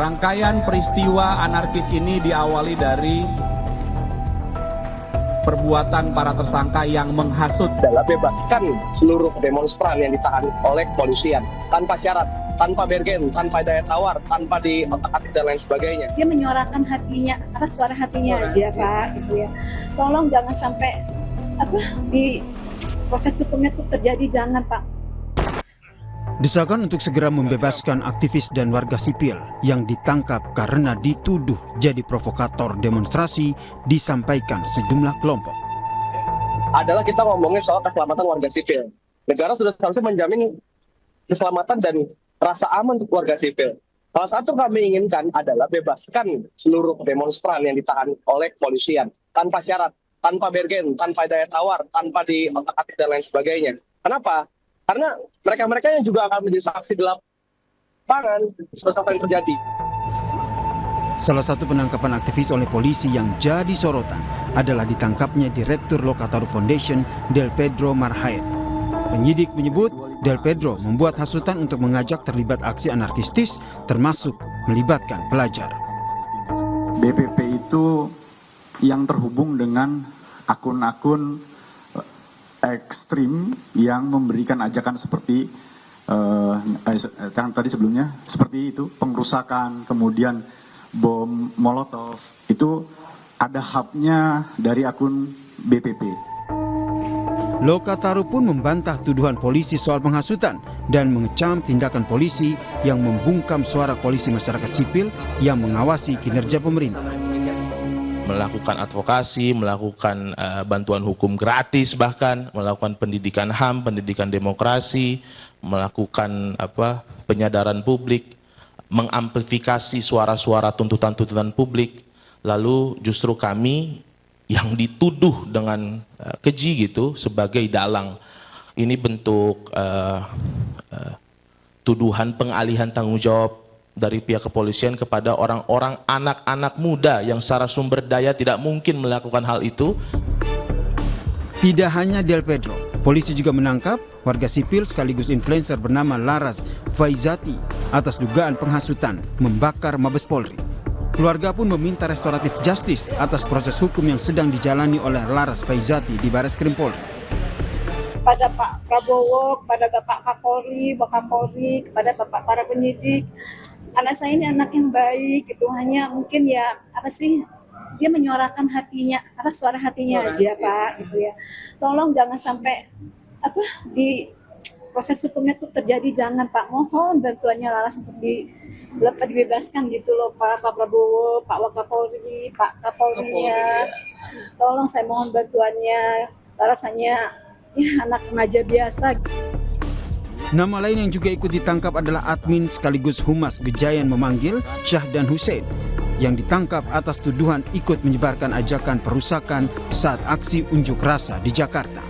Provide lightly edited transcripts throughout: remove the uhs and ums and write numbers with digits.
Rangkaian peristiwa anarkis ini diawali dari perbuatan para tersangka yang menghasut adalah bebaskan seluruh demonstran yang ditahan oleh kepolisian tanpa syarat, tanpa bergen, tanpa daya tawar, tanpa diotak-atik dan lain sebagainya. Dia menyuarakan hatinya, suara hatinya aja, Pak, gitu ya. Tolong jangan sampai di proses hukumnya itu terjadi, jangan, Pak. Desakan untuk segera membebaskan aktivis dan warga sipil yang ditangkap karena dituduh jadi provokator demonstrasi disampaikan sejumlah kelompok. Adalah kita ngomongin soal keselamatan warga sipil. Negara sudah seharusnya menjamin keselamatan dan rasa aman untuk warga sipil. Salah satu kami inginkan adalah bebaskan seluruh demonstran yang ditahan oleh kepolisian tanpa syarat, tanpa bergen, tanpa daya tawar, tanpa diotak-atik dan lain sebagainya. Kenapa? Karena mereka-mereka yang juga akan menjadi saksi di lapangan seperti apa yang terjadi. Salah satu penangkapan aktivis oleh polisi yang jadi sorotan adalah ditangkapnya Direktur Lokataru Foundation Del Pedro Marhaen. Penyidik menyebut Del Pedro membuat hasutan untuk mengajak terlibat aksi anarkistis termasuk melibatkan pelajar. BPP itu yang terhubung dengan akun-akun ekstrim yang memberikan ajakan seperti yang tadi sebelumnya, seperti itu, pengrusakan, kemudian bom molotov, itu ada hubnya dari akun BPP. Lokataru pun membantah tuduhan polisi soal penghasutan dan mengecam tindakan polisi yang membungkam suara koalisi masyarakat sipil yang mengawasi kinerja pemerintah. Melakukan advokasi, melakukan bantuan hukum gratis, bahkan melakukan pendidikan HAM, pendidikan demokrasi, melakukan penyadaran publik, mengamplifikasi suara-suara tuntutan-tuntutan publik. Lalu justru kami yang dituduh dengan keji gitu sebagai dalang. Ini bentuk tuduhan pengalihan tanggung jawab dari pihak kepolisian kepada orang-orang anak-anak muda yang secara sumber daya tidak mungkin melakukan hal itu. Tidak hanya Del Pedro, polisi juga menangkap warga sipil sekaligus influencer bernama Laras Faizati atas dugaan penghasutan membakar Mabes Polri. Keluarga pun meminta restoratif justice atas proses hukum yang sedang dijalani oleh Laras Faizati di Barreskrim Polri. Kepada Pak Prabowo, kepada Bapak Kapolri, kepada Bapak para penyidik, anak saya ini anak yang baik, gitu. Hanya mungkin ya dia menyuarakan hatinya, suara hatinya aja, Pak, gitu ya. Tolong jangan sampai di proses hukumnya itu terjadi, jangan, Pak. Mohon bantuannya Laras untuk dibebaskan gitu loh, Pak Prabowo, Pak Wakapolri, Pak Kapolrinya. Tolong saya mohon bantuannya. Laras hanya anak remaja biasa. Nama lain yang juga ikut ditangkap adalah admin sekaligus humas Gejayan Memanggil, Syahdan Hussein, yang ditangkap atas tuduhan ikut menyebarkan ajakan perusakan saat aksi unjuk rasa di Jakarta.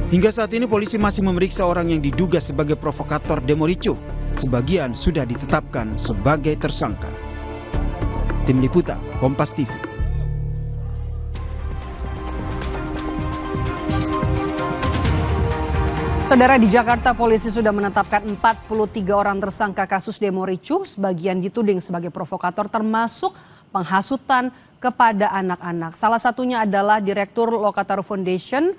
Hingga saat ini polisi masih memeriksa orang yang diduga sebagai provokator demo ricuh. Sebagian sudah ditetapkan sebagai tersangka. Tim Liputan, Kompas TV. Saudara, di Jakarta polisi sudah menetapkan 43 orang tersangka kasus demo ricuh, sebagian dituding sebagai provokator termasuk penghasutan kepada anak-anak. Salah satunya adalah Direktur Lokataru Foundation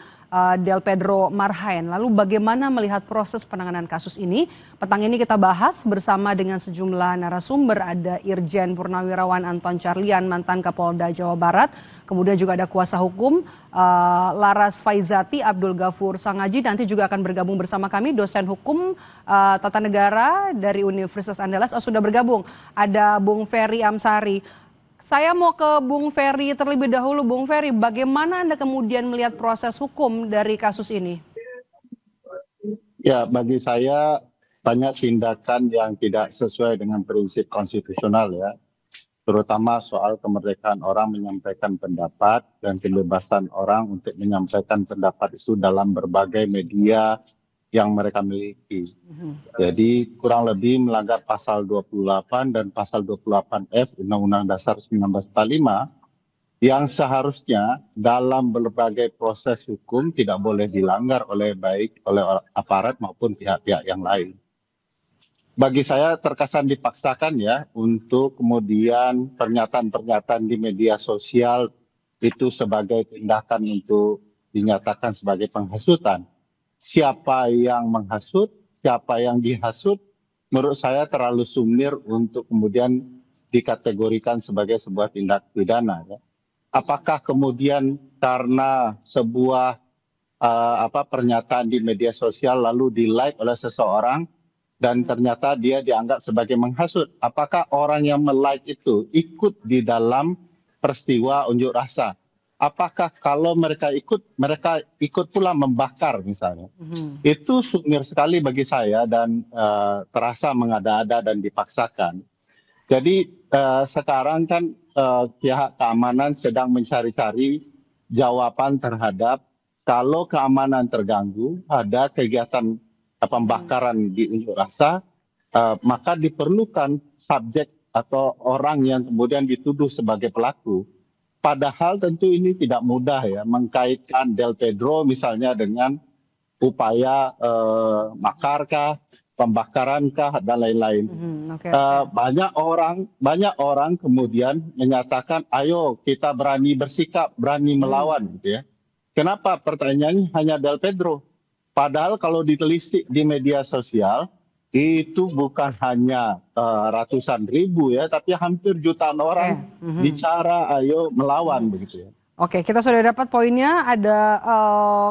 Del Pedro Marhaen. Lalu bagaimana melihat proses penanganan kasus ini? Petang ini kita bahas bersama dengan sejumlah narasumber. Ada Irjen Purnawirawan Anton Carlian, mantan Kapolda Jawa Barat. Kemudian juga ada kuasa hukum Laras Faizati, Abdul Ghafur Sangaji. Nanti juga akan bergabung bersama kami dosen hukum tata negara dari Universitas Andalas. Sudah bergabung. Ada Bung Ferry Amsari. Saya mau ke Bung Ferry terlebih dahulu. Bung Ferry, bagaimana Anda kemudian melihat proses hukum dari kasus ini? Ya, bagi saya banyak tindakan yang tidak sesuai dengan prinsip konstitusional ya. Terutama soal kemerdekaan orang menyampaikan pendapat dan kebebasan orang untuk menyampaikan pendapat itu dalam berbagai media yang mereka miliki. Jadi kurang lebih melanggar pasal 28 dan pasal 28F Undang-Undang Dasar 1945 yang seharusnya dalam berbagai proses hukum tidak boleh dilanggar oleh baik oleh aparat maupun pihak-pihak yang lain. bagi saya terkesan dipaksakan ya untuk kemudian pernyataan-pernyataan di media sosial itu sebagai tindakan untuk dinyatakan sebagai penghasutan. Siapa yang menghasut, siapa yang dihasut, menurut saya terlalu sumir untuk kemudian dikategorikan sebagai sebuah tindak pidana. Ya. Apakah kemudian karena sebuah pernyataan di media sosial lalu di-like oleh seseorang dan ternyata dia dianggap sebagai menghasut? Apakah orang yang me-like itu ikut di dalam peristiwa unjuk rasa? Apakah kalau mereka ikut pula membakar misalnya? Itu sumir sekali bagi saya dan terasa mengada-ada dan dipaksakan. Jadi sekarang kan pihak keamanan sedang mencari-cari jawaban terhadap kalau keamanan terganggu, ada kegiatan pembakaran di unjuk rasa, maka diperlukan subjek atau orang yang kemudian dituduh sebagai pelaku. Padahal tentu ini tidak mudah ya, mengkaitkan Del Pedro misalnya dengan upaya makarkah, pembakarankah, dan lain-lain. Banyak orang kemudian menyatakan, ayo kita berani bersikap, berani melawan, gitu ya. Kenapa pertanyaannya hanya Del Pedro? Padahal kalau ditelisik di media sosial, itu bukan hanya ratusan ribu ya, tapi hampir jutaan orang bicara ayo melawan begitu ya. Oke, kita sudah dapat poinnya, ada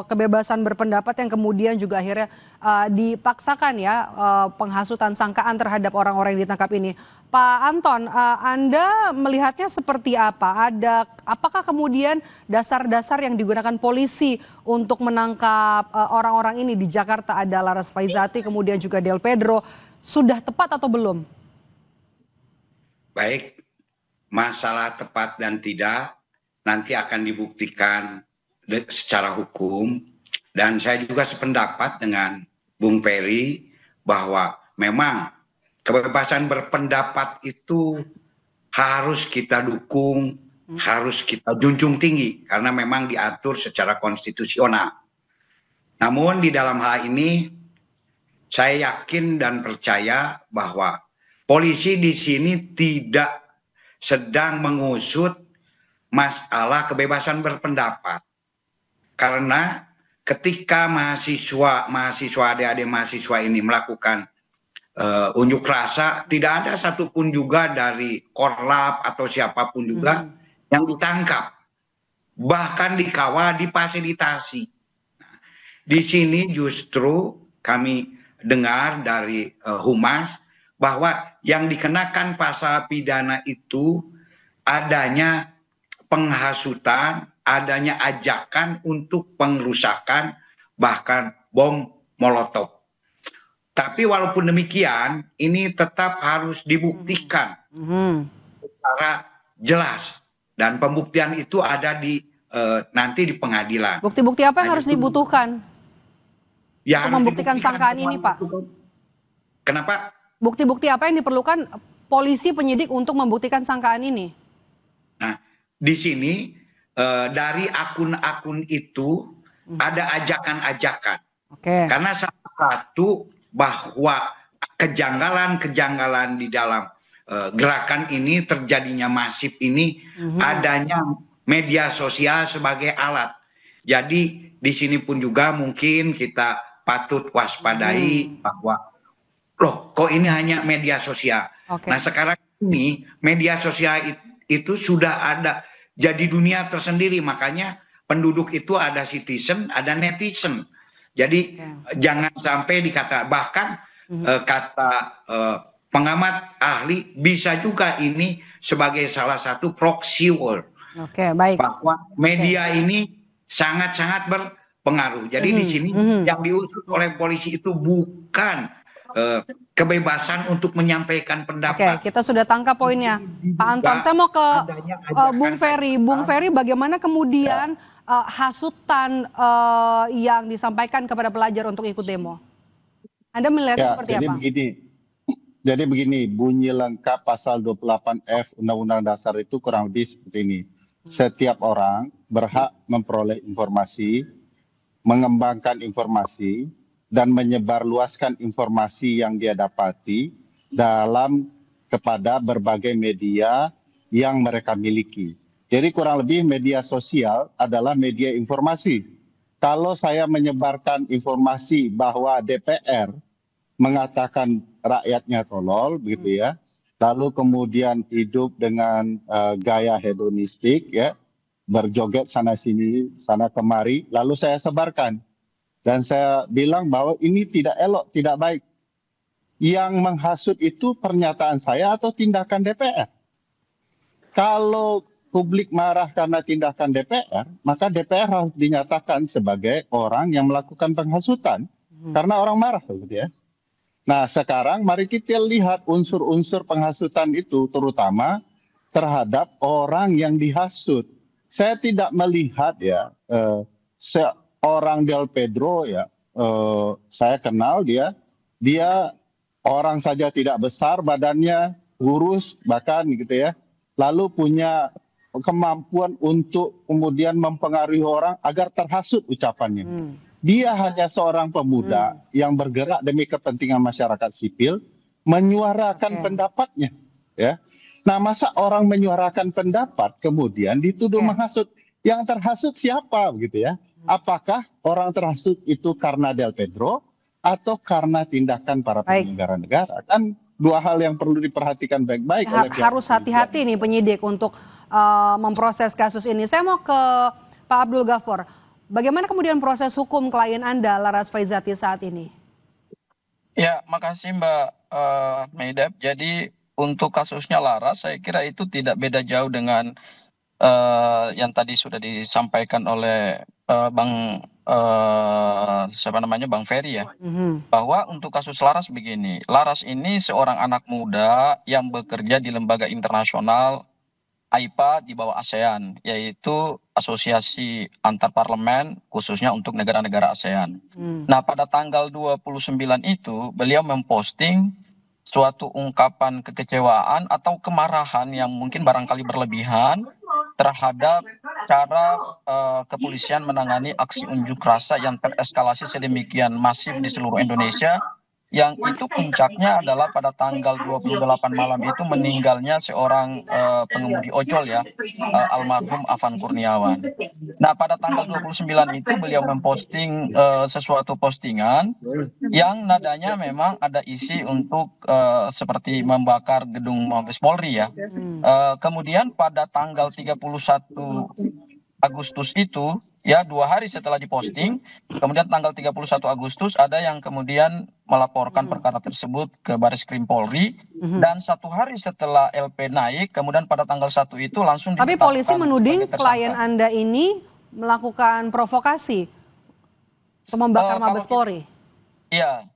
kebebasan berpendapat yang kemudian juga akhirnya dipaksakan ya, penghasutan sangkaan terhadap orang-orang yang ditangkap ini. Pak Anton, Anda melihatnya seperti apa? Apakah kemudian dasar-dasar yang digunakan polisi untuk menangkap orang-orang ini di Jakarta, ada Laras Faizati, kemudian juga Del Pedro, sudah tepat atau belum? Baik, masalah tepat dan tidak nanti akan dibuktikan secara hukum, dan saya juga sependapat dengan Bung Peri bahwa memang kebebasan berpendapat itu harus kita dukung, harus kita junjung tinggi karena memang diatur secara konstitusional. Namun di dalam hal ini saya yakin dan percaya bahwa polisi di sini tidak sedang mengusut masalah kebebasan berpendapat, karena ketika mahasiswa adik-adik mahasiswa ini melakukan unjuk rasa, tidak ada satupun juga dari Korlap atau siapapun juga yang ditangkap, bahkan dikawal, difasilitasi. Nah, di sini justru kami dengar dari Humas bahwa yang dikenakan pasal pidana itu adanya penghasutan, adanya ajakan untuk pengerusakan, bahkan bom molotov. Tapi walaupun demikian, ini tetap harus dibuktikan secara jelas, dan pembuktian itu ada di nanti di pengadilan. Bukti-bukti apa yang harus dibutuhkan Ya, untuk membuktikan sangkaan ini, Pak? Kenapa? Bukti-bukti apa yang diperlukan polisi penyidik untuk membuktikan sangkaan ini? Nah, di sini dari akun-akun itu ada ajakan-ajakan. Karena salah satu bahwa kejanggalan-kejanggalan di dalam gerakan ini terjadinya masif ini adanya media sosial sebagai alat. Jadi di sini pun juga mungkin kita patut waspadai bahwa loh kok ini hanya media sosial. Nah sekarang ini media sosial itu sudah ada jadi dunia tersendiri, makanya penduduk itu ada citizen, ada netizen. Jadi jangan sampai dikata, bahkan kata pengamat ahli bisa juga ini sebagai salah satu proxy war. Baik. Bahwa media ini sangat-sangat berpengaruh. Jadi di sini yang diusut oleh polisi itu bukan kebebasan untuk menyampaikan pendapat. Kita sudah tangkap poinnya. Pak Anton, saya mau ke Bung Ferry. Bung Ferry, bagaimana kemudian hasutan yang disampaikan kepada pelajar untuk ikut demo? Anda melihatnya seperti apa? Jadi begini, bunyi lengkap pasal 28F Undang-Undang Dasar itu kurang lebih seperti ini. Setiap orang berhak memperoleh informasi, mengembangkan informasi, dan menyebarluaskan informasi yang dia dapati kepada berbagai media yang mereka miliki. Jadi kurang lebih media sosial adalah media informasi. Kalau saya menyebarkan informasi bahwa DPR mengatakan rakyatnya tolol, begitu ya, lalu kemudian hidup dengan gaya hedonistik, ya, berjoget sana sini, sana kemari, lalu saya sebarkan. Dan saya bilang bahwa ini tidak elok, tidak baik. Yang menghasut itu pernyataan saya atau tindakan DPR. Kalau publik marah karena tindakan DPR, maka DPR harus dinyatakan sebagai orang yang melakukan penghasutan. Karena orang marah, gitu ya. Nah, sekarang mari kita lihat unsur-unsur penghasutan itu, terutama terhadap orang yang dihasut. Saya tidak melihat ya, seorang Del Pedro ya, saya kenal dia orang saja tidak besar badannya, kurus bahkan gitu ya, lalu punya kemampuan untuk kemudian mempengaruhi orang agar terhasut ucapannya. Dia hanya seorang pemuda yang bergerak demi kepentingan masyarakat sipil, menyuarakan pendapatnya, ya. Nah, masa orang menyuarakan pendapat kemudian dituduh menghasut? Yang terhasut siapa, begitu ya? Apakah orang terhasut itu karena Del Pedro atau karena tindakan para penyelenggara negara? Kan dua hal yang perlu diperhatikan baik-baik. Harus hati-hati nih penyidik untuk memproses kasus ini. Saya mau ke Pak Abdul Ghafur. Bagaimana kemudian proses hukum klien Anda, Laras Faizati, saat ini? Ya, makasih Mbak Maidab. Jadi untuk kasusnya Laras, saya kira itu tidak beda jauh dengan yang tadi sudah disampaikan oleh Bang Ferry ya, bahwa untuk kasus Laras begini, Laras ini seorang anak muda yang bekerja di lembaga internasional AIPA di bawah ASEAN, yaitu Asosiasi Antar Parlemen khususnya untuk negara-negara ASEAN. Nah, pada tanggal 29 itu beliau memposting suatu ungkapan kekecewaan atau kemarahan yang mungkin barangkali berlebihan terhadap cara kepolisian menangani aksi unjuk rasa yang tereskalasi sedemikian masif di seluruh Indonesia, yang itu puncaknya adalah pada tanggal 28 malam itu meninggalnya seorang pengemudi ojol ya, almarhum Afan Kurniawan. Nah, pada tanggal 29 itu beliau memposting sesuatu postingan yang nadanya memang ada isi untuk seperti membakar gedung Mabes Polri ya. Kemudian pada tanggal 31 Agustus itu ya, 2 hari setelah diposting, kemudian tanggal 31 Agustus ada yang kemudian melaporkan perkara tersebut ke Baris Krim Polri, dan 1 hari setelah LP naik, kemudian pada tanggal 1 itu langsung Tapi polisi menuding klien Anda ini melakukan provokasi untuk membakar Mabes Polri. Iya.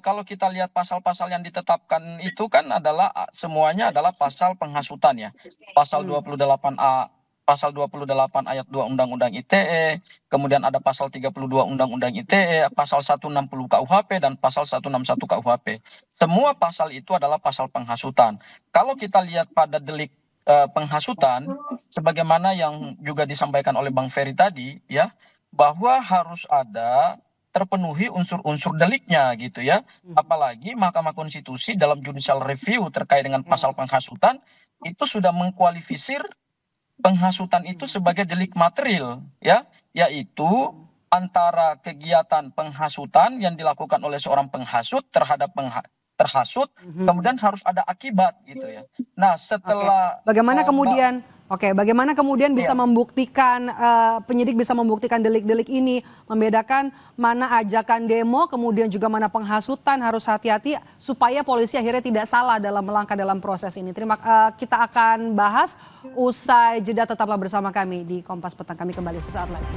Kalau kita lihat pasal-pasal yang ditetapkan itu kan adalah semuanya adalah pasal penghasutan ya. Pasal 28A, pasal 28 ayat 2 Undang-Undang ITE, kemudian ada pasal 32 Undang-Undang ITE, pasal 160 KUHP, dan pasal 161 KUHP. Semua pasal itu adalah pasal penghasutan. Kalau kita lihat pada delik penghasutan, sebagaimana yang juga disampaikan oleh Bang Ferry tadi, ya, bahwa harus ada terpenuhi unsur-unsur deliknya gitu ya. Apalagi Mahkamah Konstitusi dalam judicial review terkait dengan pasal penghasutan itu sudah mengkualifisir penghasutan itu sebagai delik material ya, yaitu antara kegiatan penghasutan yang dilakukan oleh seorang penghasut terhadap terhasut, kemudian harus ada akibat gitu ya. Nah, setelah bagaimana kemudian bisa membuktikan, penyidik bisa membuktikan delik-delik ini, membedakan mana ajakan demo kemudian juga mana penghasutan, harus hati-hati supaya polisi akhirnya tidak salah dalam melangkah dalam proses ini. Kita akan bahas usai jeda, tetaplah bersama kami di Kompas Petang, kami kembali sesaat lagi.